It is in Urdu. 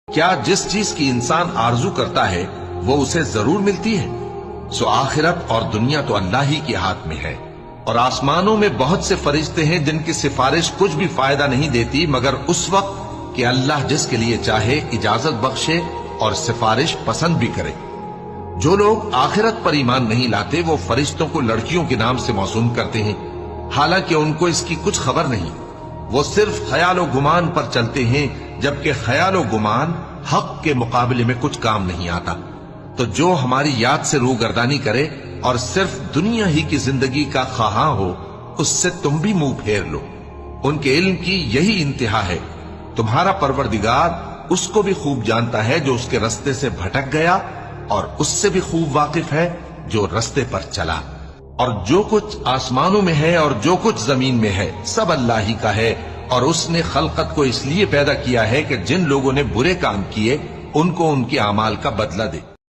کیا جس چیز کی انسان آرزو کرتا ہے وہ اسے ضرور ملتی ہے؟ سو آخرت اور دنیا تو اللہ ہی کے ہاتھ میں ہے، اور آسمانوں میں بہت سے فرشتے ہیں جن کی سفارش کچھ بھی فائدہ نہیں دیتی مگر اس وقت کہ اللہ جس کے لیے چاہے اجازت بخشے اور سفارش پسند بھی کرے۔ جو لوگ آخرت پر ایمان نہیں لاتے وہ فرشتوں کو لڑکیوں کے نام سے موسوم کرتے ہیں، حالانکہ ان کو اس کی کچھ خبر نہیں۔ وہ صرف خیال و گمان پر چلتے ہیں، جبکہ خیال و گمان حق کے مقابلے میں کچھ کام نہیں آتا۔ تو جو ہماری یاد سے روگردانی کرے اور صرف دنیا ہی کی زندگی کا خواہاں ہو، اس سے تم بھی منہ پھیر لو۔ ان کے علم کی یہی انتہا ہے۔ تمہارا پروردگار اس کو بھی خوب جانتا ہے جو اس کے رستے سے بھٹک گیا، اور اس سے بھی خوب واقف ہے جو رستے پر چلا۔ اور جو کچھ آسمانوں میں ہے اور جو کچھ زمین میں ہے سب اللہ ہی کا ہے، اور اس نے خلقت کو اس لیے پیدا کیا ہے کہ جن لوگوں نے برے کام کیے ان کو ان کے اعمال کا بدلہ دے۔